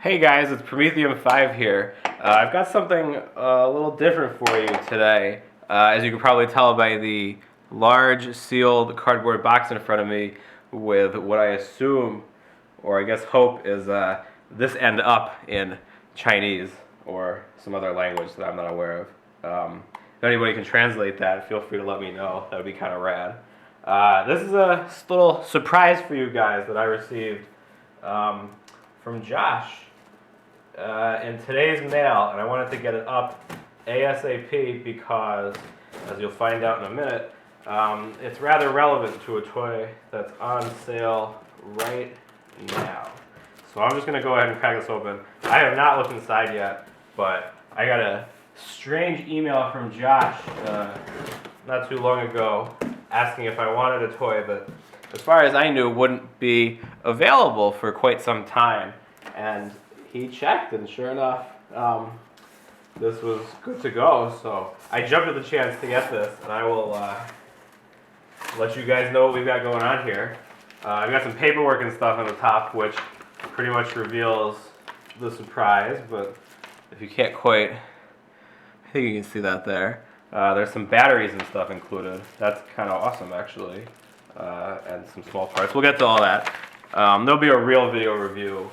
Hey guys, it's Prometheum5 here. I've got something a little different for you today. As you can probably tell by the large sealed cardboard box in front of me with what I assume, or I guess hope, is this end up in Chinese or some other language that I'm not aware of. If anybody can translate that, feel free to let me know. That would be kind of rad. This is a little surprise for you guys that I received from Josh in today's mail, and I wanted to get it up ASAP because, as you'll find out in a minute, it's rather relevant to a toy that's on sale right now. So I'm just going to go ahead and crack this open. I have not looked inside yet, but I got a strange email from Josh not too long ago asking if I wanted a toy that, as far as I knew, wouldn't be available for quite some time. And he checked, and sure enough, this was good to go. So I jumped at the chance to get this, and I will let you guys know what we've got going on here. I've got some paperwork and stuff on the top, which pretty much reveals the surprise, but if you can't quite, I think you can see that there. There's some batteries and stuff included. That's kind of awesome, actually, and some small parts. We'll get to all that. There'll be a real video review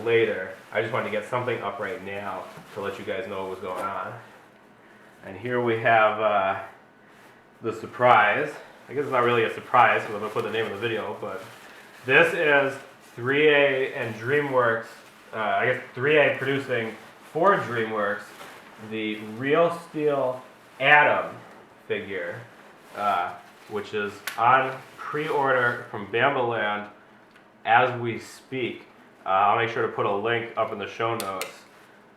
later. I just wanted to get something up right now to let you guys know what was going on. And here we have the surprise. I guess it's not really a surprise because I'm going to put the name of the video, but this is ThreeA and DreamWorks, I guess ThreeA producing for DreamWorks the Real Steel Atom figure, which is on pre-order from Bambaland as we speak. I'll make sure to put a link up in the show notes.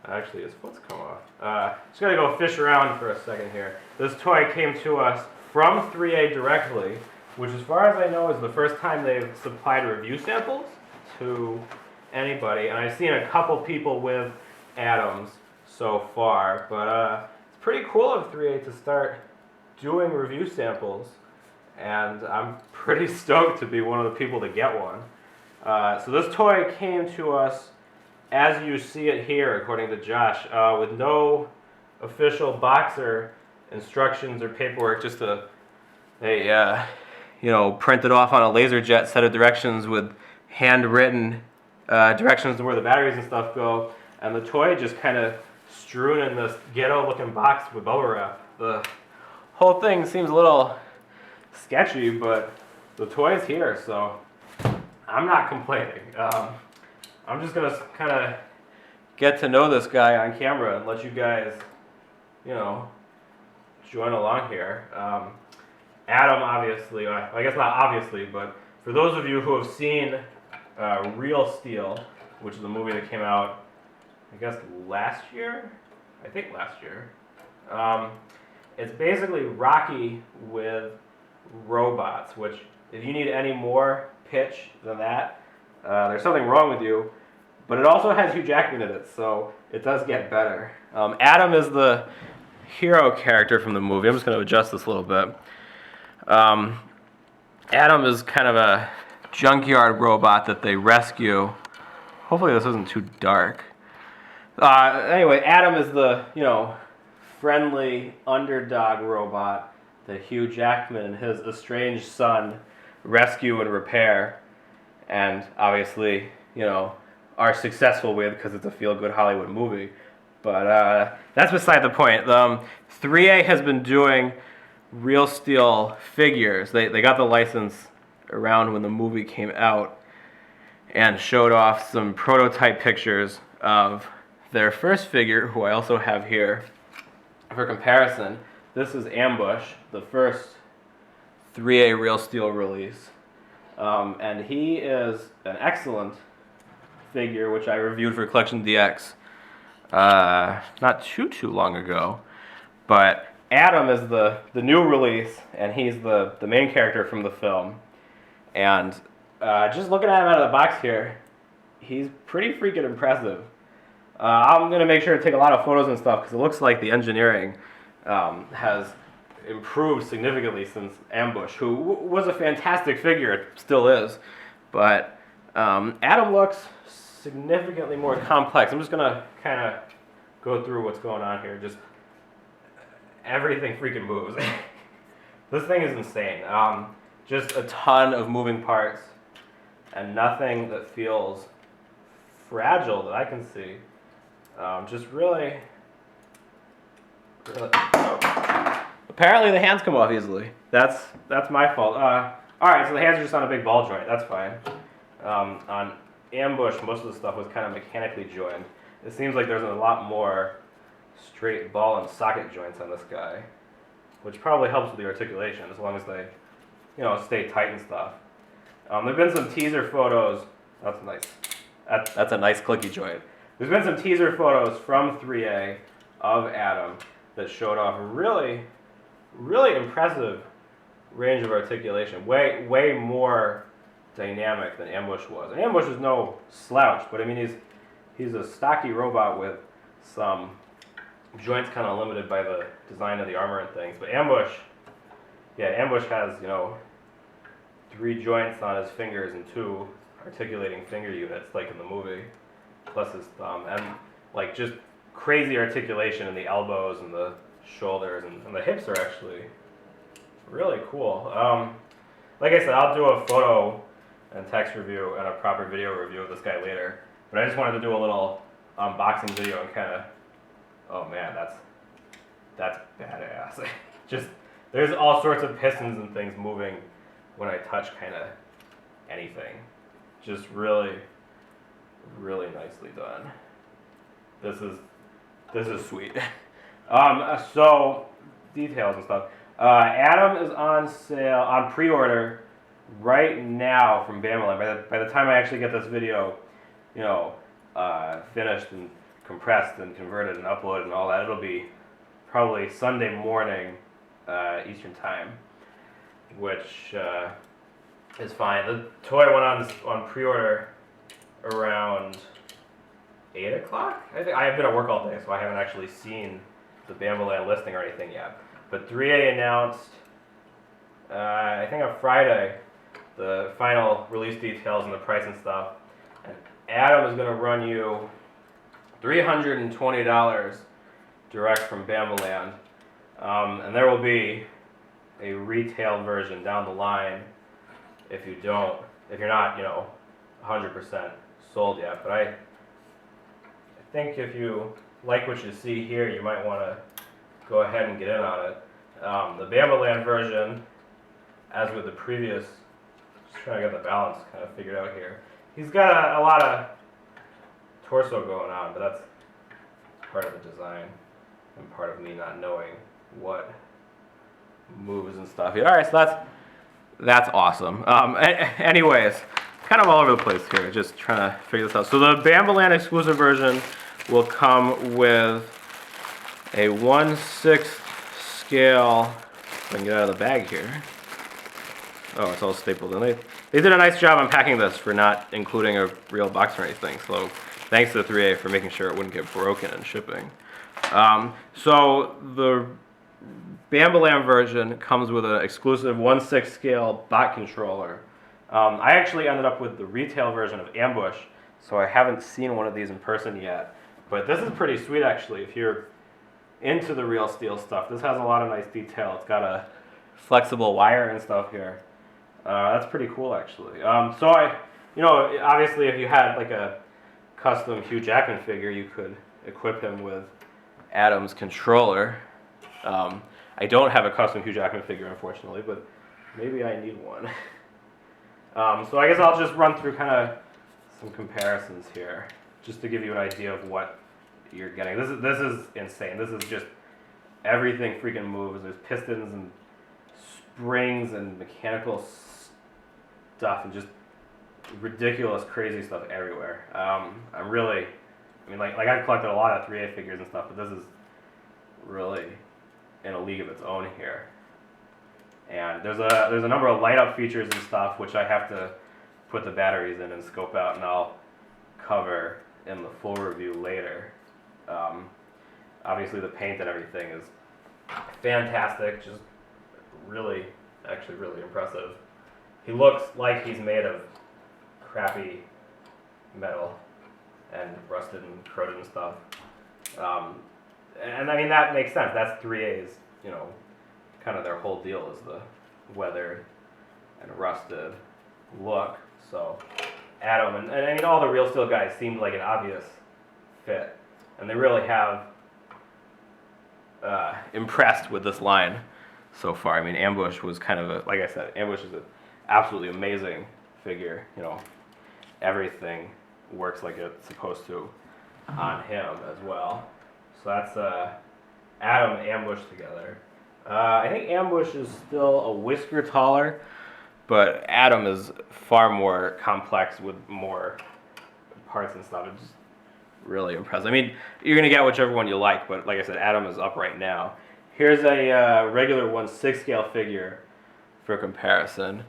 Actually, his foot's come off. Just gotta go fish around for a second here. This toy came to us from ThreeA directly, which, as far as I know, is the first time they've supplied review samples to anybody. And I've seen a couple people with atoms so far, but it's pretty cool of ThreeA to start doing review samples, and I'm pretty stoked to be one of the people to get one. So this toy came to us as you see it here, according to Josh, with no official boxer instructions or paperwork, just printed off on a laser jet set of directions with handwritten directions to where the batteries and stuff go, and the toy just kind of strewn in this ghetto-looking box with bubble wrap. The whole thing seems a little sketchy, but the toy's here, so I'm not complaining. I'm just going to kind of get to know this guy on camera and let you guys, join along here. Adam, obviously, I guess not obviously, but for those of you who have seen Real Steel, which is a movie that came out, I guess last year? I think last year. It's basically Rocky with robots, which, if you need any more pitch than that, there's something wrong with you. But it also has Hugh Jackman in it, so it does get better. Adam is the hero character from the movie. I'm just going to adjust this a little bit. Adam is kind of a junkyard robot that they rescue. Hopefully this isn't too dark. Anyway, Adam is the, friendly underdog robot that Hugh Jackman and his estranged son rescue and repair, and obviously, are successful with because it's a feel-good Hollywood movie. But that's beside the point. ThreeA has been doing Real Steel figures. They got the license around when the movie came out and showed off some prototype pictures of their first figure, who I also have here for comparison. This is Ambush, the first ThreeA Real Steel release. And he is an excellent figure, which I reviewed for CollectionDX not too long ago. But Adam is the new release, and he's the main character from the film. And just looking at him out of the box here, he's pretty freaking impressive. I'm going to make sure to take a lot of photos and stuff because it looks like the engineering has improved significantly since Ambush, who was a fantastic figure, it still is. But Adam looks significantly more complex. I'm just gonna kind of go through what's going on here. Just everything freaking moves. This thing is insane. Just a ton of moving parts and nothing that feels fragile that I can see. Just really. Oh. Apparently the hands come off easily. That's my fault. All right, so the hands are just on a big ball joint. That's fine. On Ambush, most of the stuff was kind of mechanically joined. It seems like there's a lot more straight ball and socket joints on this guy, which probably helps with the articulation as long as they, stay tight and stuff. There've been some teaser photos. That's nice. That's a nice clicky joint. There's been some teaser photos from ThreeA of Atom that showed off a really, really impressive range of articulation. Way more dynamic than Ambush was. And Ambush is no slouch, but I mean he's a stocky robot with some joints kind of limited by the design of the armor and things. But Ambush has 3 joints on his fingers and 2 articulating finger units, like in the movie, plus his thumb, and like just crazy articulation in the elbows and the shoulders, and the hips are actually really cool. Like I said, I'll do a photo and text review and a proper video review of this guy later, but I just wanted to do a little unboxing video and kind of, oh man, that's badass. Just, there's all sorts of pistons and things moving when I touch kind of anything. Just really, really nicely done. This is sweet. So details and stuff. Atom is on sale, on pre-order right now from Bambaland. By the time I actually get this video, finished and compressed and converted and uploaded and all that, it'll be probably Sunday morning Eastern time, which is fine. The toy went on pre-order around 8 o'clock. I have been at work all day, so I haven't actually seen the Bambaland listing or anything yet. But ThreeA announced, I think on Friday, the final release details and the price and stuff. And Atom is going to run you $320 direct from Bambaland. And there will be a retail version down the line if you're not, 100% sold yet. But I think if you like what you see here, you might want to go ahead and get in on it. The Bambaland version, as with the previous, just trying to get the balance kind of figured out here. He's got a lot of torso going on, but that's part of the design and part of me not knowing what moves and stuff. All right, so that's awesome. Anyways, kind of all over the place here, just trying to figure this out. So the Bambaland-exclusive version will come with a 1/6 scale. If I can get out of the bag here. Oh, it's all stapled in. They did a nice job unpacking this for not including a real box or anything. So thanks to ThreeA for making sure it wouldn't get broken in shipping. So the Bambaland version comes with an exclusive 1/6 scale bot controller. I actually ended up with the retail version of Ambush, so I haven't seen one of these in person yet. But this is pretty sweet actually. If you're into the real steel stuff, this has a lot of nice detail. It's got a flexible wire and stuff here. That's pretty cool actually. So obviously if you had like a custom Hugh Jackman figure, you could equip him with Atom's controller. I don't have a custom Hugh Jackman figure unfortunately, but maybe I need one. So I guess I'll just run through kind of some comparisons here, just to give you an idea of what you're getting. This is insane. This is just everything freaking moves. There's pistons and springs and mechanical stuff and just ridiculous, crazy stuff everywhere. I've collected a lot of ThreeA figures and stuff, but this is really in a league of its own here. And there's a number of light up features and stuff which I have to put the batteries in and scope out, and I'll cover in the full review later. Obviously the paint and everything is fantastic, just really impressive. He looks like he's made of crappy metal, and rusted and corroded and stuff. And I mean, that makes sense. That's 3A's, you know, kind of their whole deal is the weathered and rusted look. So Adam, and I mean, all the Real Steel guys seemed like an obvious fit. And they really have impressed with this line so far. I mean, Ambush was kind of a, like I said, Ambush is an absolutely amazing figure. You know, everything works like it's supposed to on him as well. So that's Adam and Ambush together. I think Ambush is still a whisker taller, but Adam is far more complex with more parts and stuff. It's just really impressive. I mean, you're going to get whichever one you like, but like I said, Adam is up right now. Here's a regular 1/6 scale figure for comparison.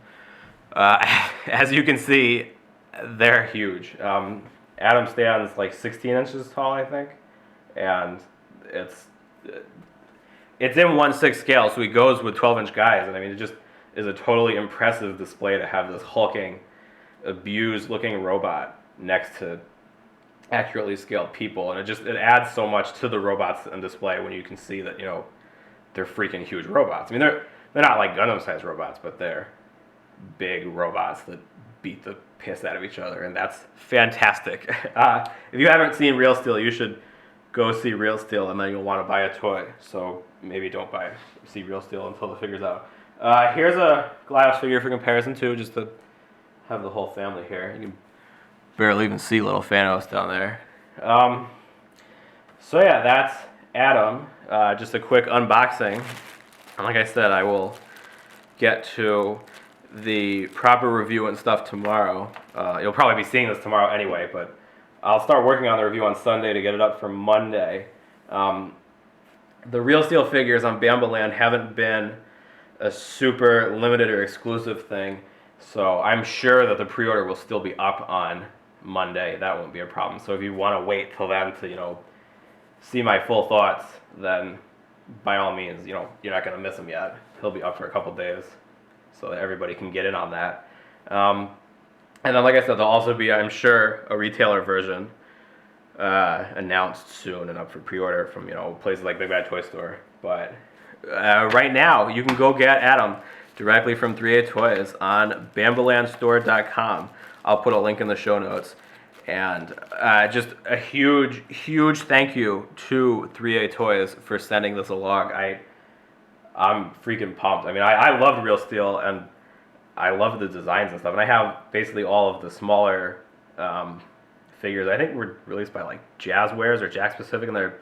As you can see, they're huge. Adam stands like 16 inches tall, I think, and it's in 1/6 scale, so he goes with 12-inch guys, and I mean, it just is a totally impressive display to have this hulking, abused-looking robot next to accurately scaled people, and it adds so much to the robots on display when you can see that, you know, they're freaking huge robots. I mean, they're not like Gundam-sized robots, but they're big robots that beat the piss out of each other, and that's fantastic. If you haven't seen Real Steel, you should go see Real Steel, and then you'll want to buy a toy. So maybe don't see Real Steel until the figure's out. Here's a Glass figure for comparison too, just to have the whole family here. You can barely even see little Thanos down there. So yeah, that's Adam. Just a quick unboxing. And like I said, I will get to the proper review and stuff tomorrow. You'll probably be seeing this tomorrow anyway, but I'll start working on the review on Sunday to get it up for Monday. The Real Steel figures on Bambaland haven't been a super limited or exclusive thing, so I'm sure that the pre-order will still be up on Monday. That won't be a problem. So if you want to wait till then to, you know, see my full thoughts, then by all means, you know, you're not going to miss him yet. He'll be up for a couple days so that everybody can get in on that. And then, like I said, there'll also be, I'm sure, a retailer version announced soon and up for pre-order from, you know, places like Big Bad Toy Store. But right now, you can go get Adam directly from 3A Toys on Bambalandstore.com. I'll put a link in the show notes. And just a huge, huge thank you to 3A Toys for sending this along. I'm freaking pumped. I mean, I loved Real Steel, and I love the designs and stuff. And I have basically all of the smaller figures. I think were released by like Jazzwares or Jack Specific, and they're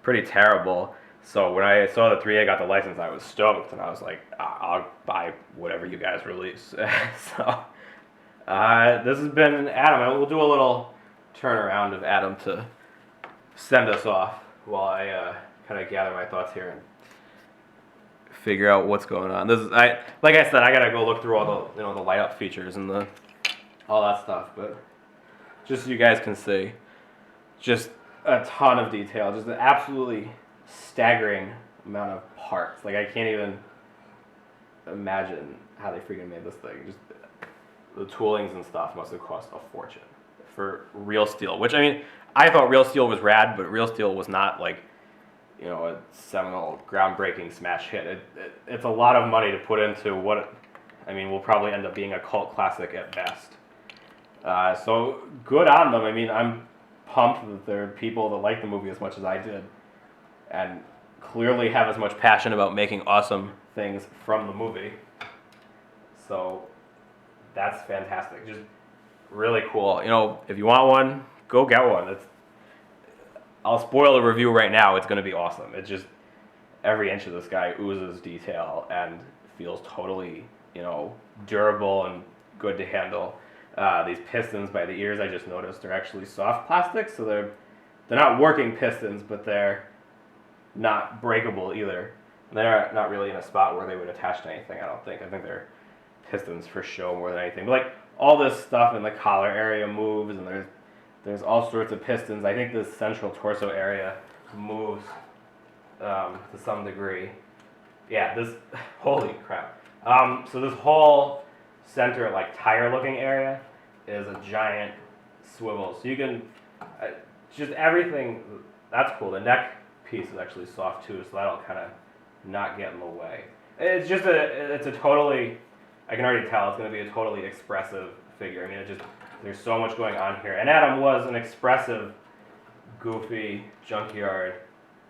pretty terrible. So when I saw that 3A got the license, I was stoked, and I was like, I'll buy whatever you guys release. So this has been Adam. We'll do a little turnaround of Adam to send us off while I kind of gather my thoughts here and figure out what's going on. Like I said, I gotta go look through all the, you know, the light up features and all that stuff. But just so you guys can see, just a ton of detail, just an absolutely staggering amount of parts. Like I can't even imagine how they freaking made this thing. Just the toolings and stuff must have cost a fortune for Real Steel. Which, I mean, I thought Real Steel was rad, but Real Steel was not like, you know, a seminal, groundbreaking smash hit. It's a lot of money to put into what, I mean, will probably end up being a cult classic at best. So good on them. I mean, I'm pumped that there are people that like the movie as much as I did, and clearly have as much passion about making awesome things from the movie. So that's fantastic. Just really cool. You know, if you want one, go get one. I'll spoil the review right now. It's going to be awesome. It's just every inch of this guy oozes detail and feels totally, you know, durable and good to handle. These pistons by the ears, I just noticed, are actually soft plastic, so they're not working pistons, but they're not breakable either. They're not really in a spot where they would attach to anything, I don't think. I think they're pistons for show more than anything. But like all this stuff in the collar area moves, and there's all sorts of pistons. I think this central torso area moves to some degree. Yeah, this, holy crap. So this whole center, like tire looking area is a giant swivel. So you can Just everything, that's cool. The neck piece is actually soft too, so that'll kind of not get in the way. It's just it's a totally, I can already tell it's going to be a totally expressive figure. I mean, there's so much going on here. And Adam was an expressive, goofy, junkyard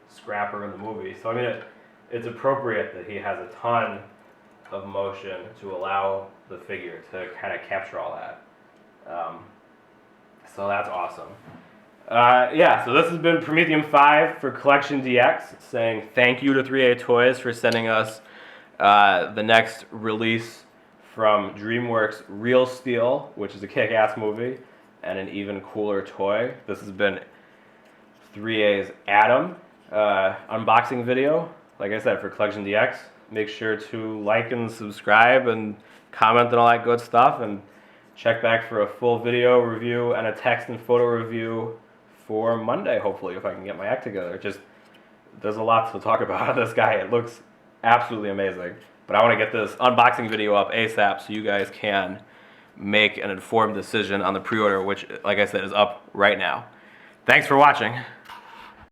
scrapper in the movie. So I mean, it's appropriate that he has a ton of motion to allow the figure to kind of capture all that. So that's awesome. Yeah, so this has been Prometheum 5 for CollectionDX, saying thank you to ThreeA Toys for sending us the next release from DreamWorks, Real Steel, which is a kick-ass movie, and an even cooler toy. This has been ThreeA's Adam unboxing video, like I said, for CollectionDX. Make sure to like and subscribe and comment and all that good stuff, and check back for a full video review and a text and photo review for Monday, hopefully, if I can get my act together. There's a lot to talk about on this guy. It looks absolutely amazing. But I want to get this unboxing video up ASAP so you guys can make an informed decision on the pre-order, which, like I said, is up right now. Thanks for watching.